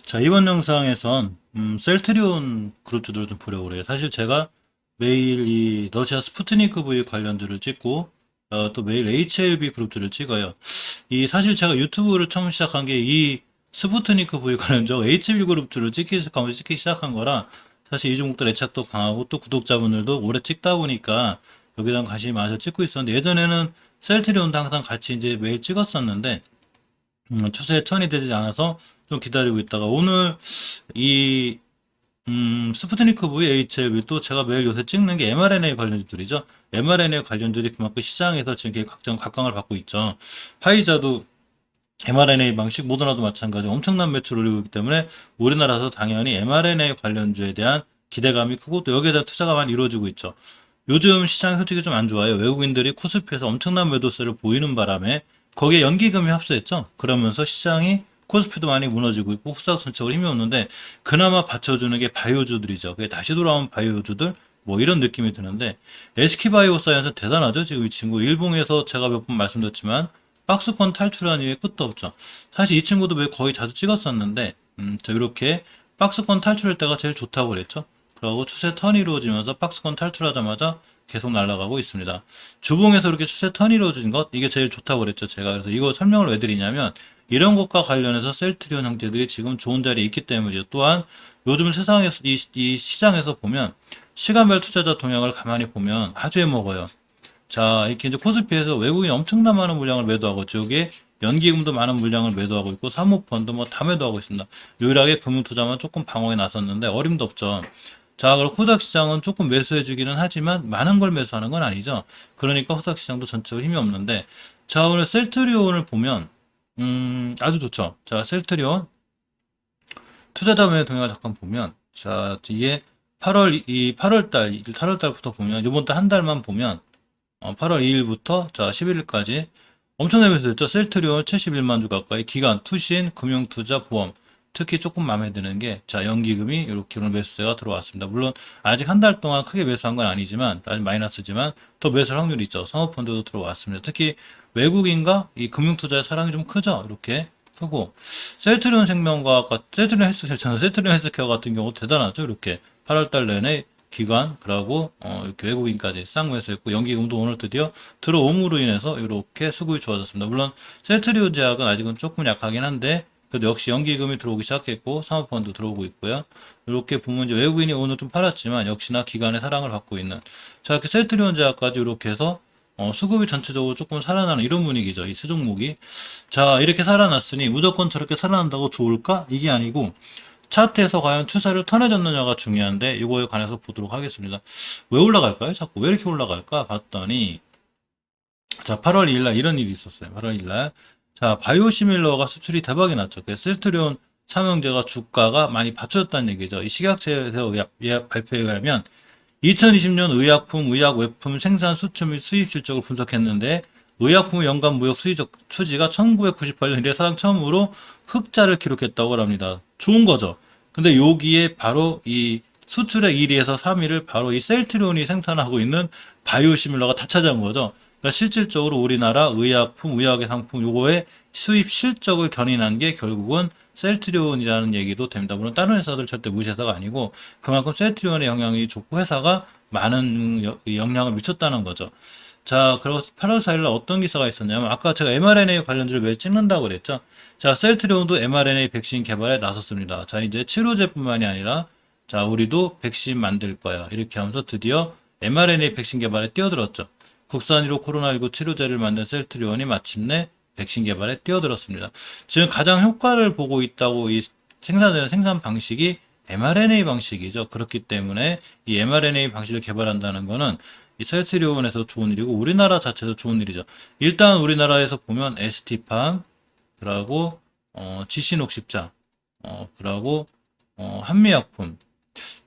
자, 이번 영상에선 셀트리온 그룹주들을 좀 보려고 그래요. 사실 제가 매일 이 러시아 스푸트니크 V 관련주를 찍고 또 매일 HLB 그룹주를 찍어요. 이 사실 제가 유튜브를 처음 시작한 게 이 스푸트니크 V 관련주 HLB 그룹주를 찍기 시작한 거라 사실 이 종목들 애착도 강하고 또 구독자분들도 오래 찍다 보니까 여기에 대한 관심이 많아서 찍고 있었는데 예전에는 셀트리온도 항상 같이 이제 매일 찍었었는데 추세에 턴이 되지 않아서 좀 기다리고 있다가 오늘 이 스푸트니크 V HLV 또 제가 매일 요새 찍는 게 mRNA 관련주들이죠. mRNA 관련주들이 그만큼 시장에서 지금 각광을 받고 있죠. 화이자도 mRNA 방식, 모더나도 마찬가지 엄청난 매출을 올리고 있기 때문에 우리나라에서 당연히 mRNA 관련주에 대한 기대감이 크고 또 여기에 대한 투자가 많이 이루어지고 있죠. 요즘 시장이 솔직히 좀 안 좋아요. 외국인들이 코스피에서 엄청난 매도세를 보이는 바람에 거기에 연기금이 합세했죠. 그러면서 시장이 코스피도 많이 무너지고 있고 후딱 전체적으로 힘이 없는데 그나마 받쳐주는 게 바이오주들이죠. 그게 다시 돌아온 바이오주들 뭐 이런 느낌이 드는데 SK바이오사이언스 대단하죠. 지금 이 친구 일봉에서 제가 몇 번 말씀드렸지만 박스권 탈출한 이후에 끝도 없죠. 사실 이 친구도 거의 자주 찍었었는데 이렇게 박스권 탈출할 때가 제일 좋다고 그랬죠. 그리고 추세 턴이 이루어지면서 박스권 탈출하자마자 계속 날아가고 있습니다. 주봉에서 이렇게 추세 턴이 이루어진 것 이게 제일 좋다고 그랬죠. 제가 그래서 이거 설명을 왜 드리냐면 이런 것과 관련해서 셀트리온 형제들이 지금 좋은 자리에 있기 때문이죠. 또한 요즘 세상에서 이 시장에서 보면 시간별 투자자 동향을 가만히 보면 아주 해먹어요. 자, 이렇게 이제 코스피에서 외국인 엄청난 많은 물량을 매도하고 있죠. 여기에 연기금도 많은 물량을 매도하고 있고 사모펀드 뭐 다 매도하고 있습니다. 유일하게 금융투자만 조금 방어에 나섰는데 어림도 없죠. 자, 그리고 코스닥 시장은 조금 매수해주기는 하지만 많은 걸 매수하는 건 아니죠. 그러니까 코스닥 시장도 전체적으로 힘이 없는데 자, 오늘 셀트리온을 보면 아주 좋죠. 자, 셀트리온 투자자 매매 동향을 잠깐 보면 자, 이게 8월 달부터 보면 이번 달 한 달만 보면 8월 2일부터 자 11일까지 엄청나게 매수했죠. 셀트리온 71만 주 가까이 기관, 투신, 금융투자, 보험 특히 조금 마음에 드는 게 자 연기금이 이렇게 오늘 매수세가 들어왔습니다. 물론 아직 한 달 동안 크게 매수한 건 아니지만 아직 마이너스지만 더 매수할 확률이 있죠. 사모펀드도 들어왔습니다. 특히 외국인과 이 금융투자의 사랑이 좀 크죠. 이렇게 크고 셀트리온 생명과학, 셀트리온 헬스케어 같은 경우 대단하죠. 이렇게 8월달 내내 기관, 그러고 이렇게 외국인까지 쌍 매수했고 연기금도 오늘 드디어 들어옴으로 인해서 이렇게 수급이 좋아졌습니다. 물론 셀트리온 제약은 아직은 조금 약하긴 한데 그래도 역시 연기금이 들어오기 시작했고 사모펀드 들어오고 있고요. 이렇게 보면 이제 외국인이 오늘 좀 팔았지만 역시나 기관의 사랑을 받고 있는 자 이렇게 셀트리온 제약까지 이렇게 해서 수급이 전체적으로 조금 살아나는 이런 분위기죠. 이 세 종목이 자 이렇게 살아났으니 무조건 저렇게 살아난다고 좋을까? 이게 아니고 차트에서 과연 추세를 턴해졌느냐가 중요한데 이거에 관해서 보도록 하겠습니다. 왜 올라갈까요? 자꾸 왜 이렇게 올라갈까? 봤더니 자 8월 2일날 이런 일이 있었어요. 8월 2일날 자 바이오시밀러가 수출이 대박이 났죠. 그래서 셀트리온 삼형제가 주가가 많이 받쳐졌다는 얘기죠. 이 식약처에서 발표에 의하면 2020년 의약품, 의약 외품 생산 수출 및 수입 실적을 분석했는데 의약품 연간 무역 수입적 추지가 1998년 이래 사상 처음으로 흑자를 기록했다고 합니다. 좋은 거죠. 근데 여기에 바로 이 수출의 1위에서 3위를 바로 이 셀트리온이 생산하고 있는 바이오시밀러가 다 차지한 거죠. 그러니까 실질적으로 우리나라 의약품, 의학의 상품 요거의 수입 실적을 견인한 게 결국은 셀트리온이라는 얘기도 됩니다. 물론 다른 회사들 절대 무시해서가 아니고 그만큼 셀트리온의 영향이 좋고 회사가 많은 영향을 미쳤다는 거죠. 자, 그리고 8월 4일날 어떤 기사가 있었냐면 아까 제가 mRNA 관련주를 매일 찍는다고 그랬죠. 자, 셀트리온도 mRNA 백신 개발에 나섰습니다. 자, 이제 치료제뿐만이 아니라 자, 우리도 백신 만들 거야. 이렇게 하면서 드디어 mRNA 백신 개발에 뛰어들었죠. 국산으로 코로나19 치료제를 만든 셀트리온이 마침내 백신 개발에 뛰어들었습니다. 지금 가장 효과를 보고 있다고 이 생산되는 생산 방식이 mRNA 방식이죠. 그렇기 때문에 이 mRNA 방식을 개발한다는 거는 이 셀트리온에서 좋은 일이고 우리나라 자체도 좋은 일이죠. 일단 우리나라에서 보면 ST팜, 그리고 지신옥십자, 그리고 한미약품,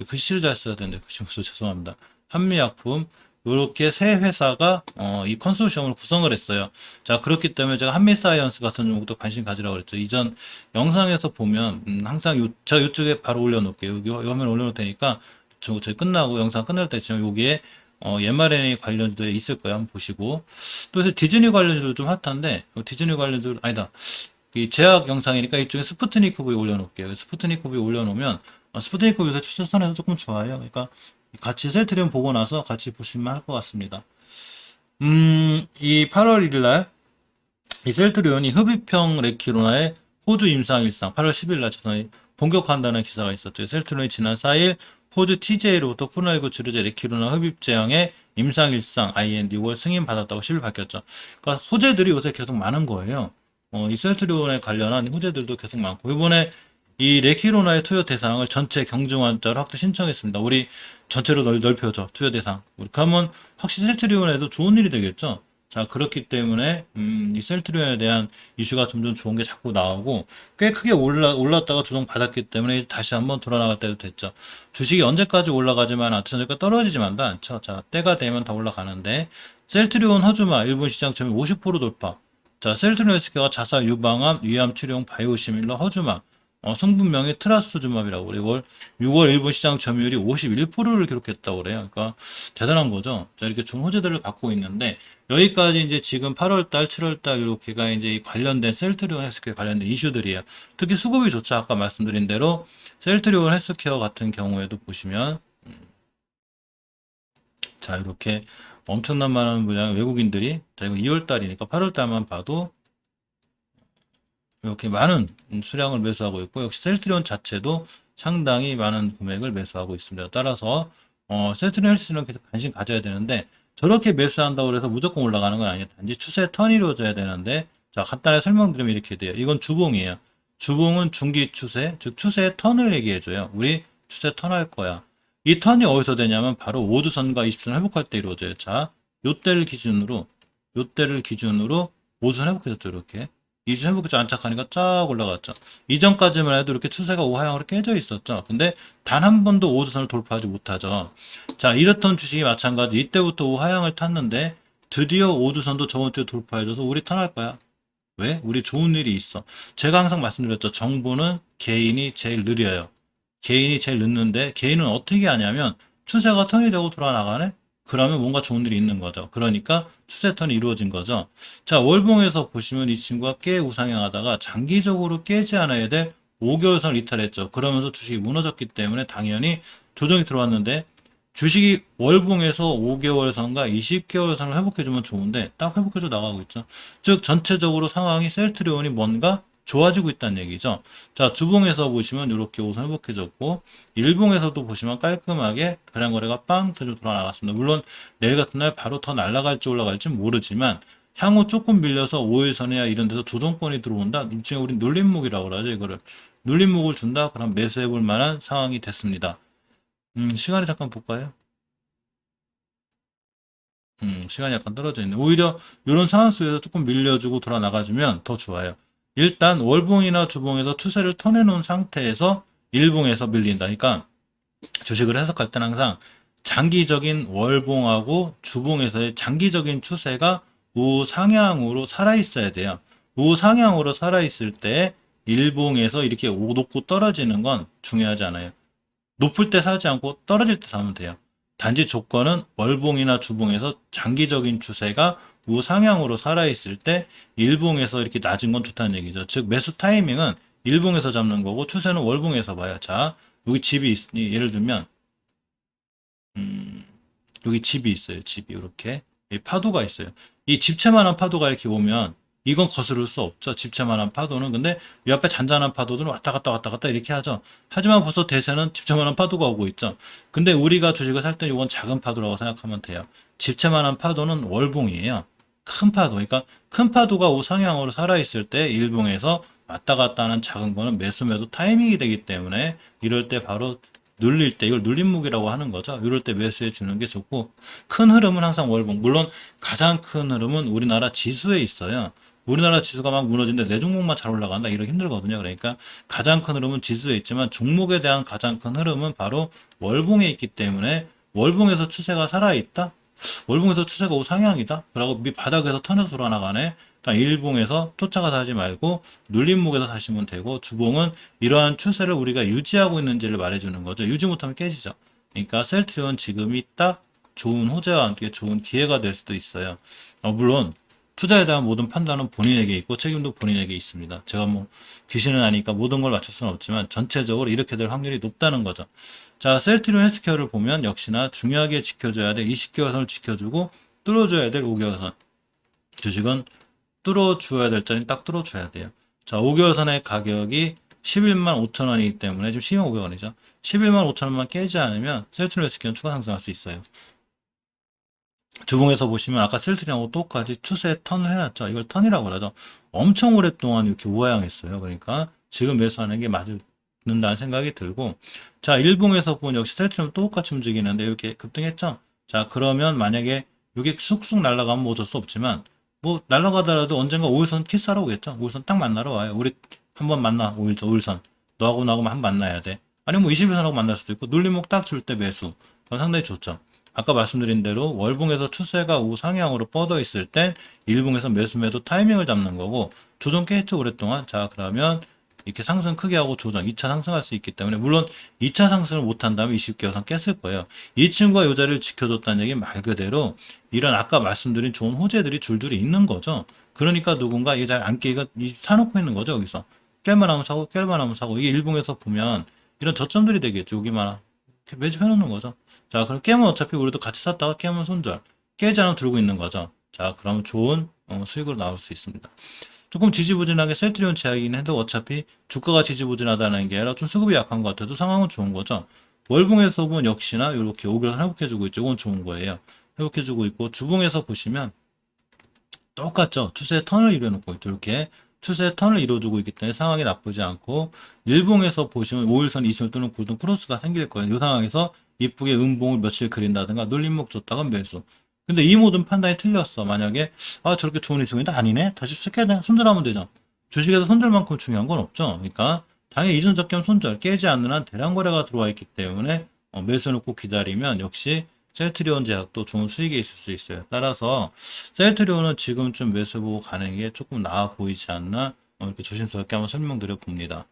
글씨를 잘 써야 되는데 글씨 못 써 죄송합니다. 한미약품 이렇게 세 회사가 이 컨소시엄을 구성을 했어요. 자 그렇기 때문에 제가 한미사이언스 같은 종목도 관심 가지라고 그랬죠. 이전 영상에서 보면 항상 제가 이쪽에 바로 올려놓을게요. 여기 화면 올려놓을 테니까 저희 끝나고 영상 끝날 때쯤 여기에 mRNA 관련주도 있을 거예요. 한번 보시고 또 요새 디즈니 관련주도 좀 핫한데 디즈니 관련주 아니다. 이 제약 영상이니까 이쪽에 스푸트니크 V 올려놓을게요. 스푸트니크 V 올려놓으면 스푸트니크 V 추천선에서 조금 좋아요. 그러니까 같이 셀트리온 보고 나서 같이 보시면 할 것 같습니다. 이 8월 1일 날 이 셀트리온이 흡입형 레키로나의 호주 임상 일상 8월 10일 날 최선이 본격화한다는 기사가 있었죠. 셀트리온이 지난 4일 호주 TJ로부터 코로나19 치료제 레키로나 흡입 제형의 임상 일상 IND 6월 승인 받았다고 10일 밝혔죠. 그러니까 호재들이 요새 계속 많은 거예요. 이 셀트리온에 관련한 호재들도 계속 많고 이번에 이 레키로나의 투여 대상을 전체 경증환자로 확대 신청했습니다. 우리 전체로 넓혀줘 투여 대상. 그러면 확실히 셀트리온에도 좋은 일이 되겠죠. 자, 그렇기 때문에 이 셀트리온에 대한 이슈가 점점 좋은 게 자꾸 나오고 꽤 크게 올랐다가 조정 받았기 때문에 다시 한번 돌아나갈 때도 됐죠. 주식이 언제까지 올라가지만 언제까지 떨어지지만도 않죠. 자, 때가 되면 다 올라가는데 셀트리온 허주마 일본 시장 점유율 50% 돌파. 자, 셀트리온 헬스케어가 자살 유방암 위암 치료용 바이오시밀러 허주마 성분명이 트라스주맙이라고 그래요. 6월 일본 시장 점유율이 51%를 기록했다고 그래요. 그러니까 대단한 거죠. 자, 이렇게 좋은 호재들을 갖고 있는데 여기까지 이제 지금 8월달, 7월달 이렇게가 이제 이 관련된 셀트리온 헬스케어 관련된 이슈들이에요. 특히 수급이 좋죠. 아까 말씀드린 대로 셀트리온 헬스케어 같은 경우에도 보시면 자, 이렇게 엄청난 많은 분량 외국인들이 자, 이거 2월달이니까 8월달만 봐도 이렇게 많은 수량을 매수하고 있고 역시 셀트리온 자체도 상당히 많은 금액을 매수하고 있습니다. 따라서 셀트리온 헬스는 계속 관심 가져야 되는데 저렇게 매수한다고 해서 무조건 올라가는 건 아니에요. 단지 추세 턴이 이루어져야 되는데 자 간단하게 설명드리면 이렇게 돼요. 이건 주봉이에요. 주봉은 중기 추세, 즉 추세의 턴을 얘기해줘요. 우리 추세 턴할 거야. 이 턴이 어디서 되냐면 바로 5주선과 20선 회복할 때 이루어져요. 자, 요때를 기준으로 5주선 회복해줬죠. 이렇게. 이주 회복이 안착하니까 쫙 올라갔죠. 이전까지만 해도 이렇게 추세가 우하향으로 깨져 있었죠. 근데 단 한 번도 5주선을 돌파하지 못하죠. 자, 이렇던 주식이 마찬가지. 이때부터 우하향을 탔는데 드디어 5주선도 저번 주에 돌파해줘서 우리 턴할 거야. 왜? 우리 좋은 일이 있어. 제가 항상 말씀드렸죠. 정보는 개인이 제일 느려요. 개인이 제일 늦는데 개인은 어떻게 하냐면 추세가 턴이 되고 돌아나가네? 그러면 뭔가 좋은 일이 있는 거죠. 그러니까 추세 턴이 이루어진 거죠. 자, 월봉에서 보시면 이 친구가 꽤 우상향하다가 장기적으로 깨지 않아야 될 5개월선을 이탈했죠. 그러면서 주식이 무너졌기 때문에 당연히 조정이 들어왔는데 주식이 월봉에서 5개월선과 20개월선을 회복해주면 좋은데 딱 회복해줘 나가고 있죠. 즉 전체적으로 상황이 셀트리온이 뭔가 좋아지고 있다는 얘기죠. 자, 주봉에서 보시면 이렇게 우선 회복해졌고 일봉에서도 보시면 깔끔하게 거래량 거래가 빵 터져 돌아 나갔습니다. 물론 내일 같은 날 바로 더 날아갈지 올라갈지 모르지만 향후 조금 밀려서 5일선이야 이런 데서 조정권이 들어온다. 일종의 우리 눌림목이라고 그러죠. 이거를 눌림목을 준다. 그럼 매수해 볼 만한 상황이 됐습니다. 시간이 잠깐 볼까요? 시간이 약간 떨어져 있네. 오히려 이런 상황 속에서 조금 밀려주고 돌아 나가주면 더 좋아요. 일단 월봉이나 주봉에서 추세를 터내놓은 상태에서 일봉에서 밀린다. 그러니까 주식을 해석할 때는 항상 장기적인 월봉하고 주봉에서의 장기적인 추세가 우상향으로 살아있어야 돼요. 우상향으로 살아있을 때 일봉에서 이렇게 높고 떨어지는 건 중요하지 않아요. 높을 때 사지 않고 떨어질 때 사면 돼요. 단지 조건은 월봉이나 주봉에서 장기적인 추세가 우상향으로 살아있을 때 일봉에서 이렇게 낮은 건 좋다는 얘기죠. 즉 매수 타이밍은 일봉에서 잡는 거고 추세는 월봉에서 봐요. 자, 여기 집이 있으니 예를 들면 여기 집이 있어요. 집이 이렇게 파도가 있어요. 이 집채만한 파도가 이렇게 오면 이건 거스를 수 없죠. 집채만한 파도는. 근데 이 앞에 잔잔한 파도들은 왔다 갔다 이렇게 하죠. 하지만 벌써 대세는 집채만한 파도가 오고 있죠. 근데 우리가 주식을 살 때 이건 작은 파도라고 생각하면 돼요. 집채만한 파도는 월봉이에요. 큰 파도. 그러니까 큰 파도가 우상향으로 살아있을 때 일봉에서 왔다 갔다 하는 작은 거는 매수 타이밍이 되기 때문에 이럴 때 바로 눌릴 때 이걸 눌림목이라고 하는 거죠. 이럴 때 매수해 주는 게 좋고 큰 흐름은 항상 월봉. 물론 가장 큰 흐름은 우리나라 지수에 있어요. 우리나라 지수가 막 무너지는데 내 종목만 잘 올라간다 이러기 힘들거든요. 그러니까 가장 큰 흐름은 지수에 있지만 종목에 대한 가장 큰 흐름은 바로 월봉에 있기 때문에 월봉에서 추세가 살아있다? 월봉에서 추세가 우상향이다? 그러고 밑바닥에서 턴에서 돌아나가네? 일봉에서 쫓아가서 하지 말고 눌림목에서 사시면 되고 주봉은 이러한 추세를 우리가 유지하고 있는지를 말해주는 거죠. 유지 못하면 깨지죠. 그러니까 셀트리온 지금이 딱 좋은 호재와 함께 좋은 기회가 될 수도 있어요. 물론 투자에 대한 모든 판단은 본인에게 있고 책임도 본인에게 있습니다. 제가 뭐 귀신은 아니까 모든 걸 맞출 수는 없지만 전체적으로 이렇게 될 확률이 높다는 거죠. 자, 셀트리온 헬스케어를 보면 역시나 중요하게 지켜줘야 될 20개월 선을 지켜주고 뚫어줘야 될 5개월 선. 주식은 뚫어줘야 될 자리는 딱 뚫어줘야 돼요. 자, 5개월 선의 가격이 11만 5천 원이기 때문에 지금 12만 500원이죠. 11만 5천 원만 깨지 않으면 셀트리온 헬스케어는 추가 상승할 수 있어요. 주봉에서 보시면 아까 셀트리온하고 똑같이 추세 턴을 해놨죠. 이걸 턴이라고 그러죠. 엄청 오랫동안 이렇게 우하향했어요. 그러니까 지금 매수하는 게 맞는다는 생각이 들고, 자, 일봉에서 보면 역시 셀트리온 똑같이 움직이는데 이렇게 급등했죠. 자, 그러면 만약에 이게 쑥쑥 날아가면 뭐 어쩔 수 없지만, 뭐 날아가더라도 언젠가 5일선 키스하러 오겠죠. 5일선 딱 만나러 와요. 우리 한번 만나. 5일선 너하고 나하고 한 번 만나야 돼. 아니면 뭐 21선하고 만날 수도 있고, 눌림목 딱 줄 때 매수. 그건 상당히 좋죠. 아까 말씀드린 대로 월봉에서 추세가 우상향으로 뻗어 있을 땐 일봉에서 매수 타이밍을 잡는 거고, 조정 꽤 했죠 오랫동안. 자, 그러면 이렇게 상승 크게 하고 조정 2차 상승할 수 있기 때문에, 물론 2차 상승을 못한다면 20개월 깼을 거예요. 이 친구가 이 자리를 지켜줬다는 얘기 말 그대로 이런 아까 말씀드린 좋은 호재들이 줄줄이 있는 거죠. 그러니까 누군가 이 자리 안 깨가 사놓고 있는 거죠. 여기서 깰만 하면 사고 깰만 하면 사고, 이게 일봉에서 보면 이런 저점들이 되겠죠. 여기만 이렇게 매집해 놓는 거죠. 자, 그럼 깨면 어차피 우리도 같이 샀다가 깨면 손절, 깨지 않으면 들고 있는 거죠. 자, 그러면 좋은 수익으로 나올 수 있습니다. 조금 지지부진하게 셀트리온 제약이긴 해도 어차피 주가가 지지부진하다는 게 아니라 좀 수급이 약한 것 같아도 상황은 좋은 거죠. 월봉에서 보면 역시나 이렇게 5개월 회복해주고 있죠. 이건 좋은 거예요. 회복해주고 있고, 주봉에서 보시면 똑같죠. 추세 턴을 이뤄놓고 있죠. 이렇게 추세 턴을 이뤄주고 있기 때문에 상황이 나쁘지 않고, 일봉에서 보시면 5일선 20일 또는 골든 크로스가 생길 거예요. 이 상황에서 이쁘게 음봉을 며칠 그린다든가 눌림목 줬다가 매수. 근데 이 모든 판단이 틀렸어. 만약에 저렇게 좋은 이승인데 아니네, 다시 수익해야 돼, 손절하면 되죠. 주식에서 손절만큼 중요한 건 없죠. 그러니까 당연히 이전 적겸 손절, 깨지 않는 한 대량 거래가 들어와 있기 때문에 매수 놓고 기다리면 역시 셀트리온 제약도 좋은 수익이 있을 수 있어요. 따라서 셀트리온은 지금쯤 매수 보고 가는 게 조금 나아 보이지 않나, 이렇게 조심스럽게 한번 설명드려 봅니다.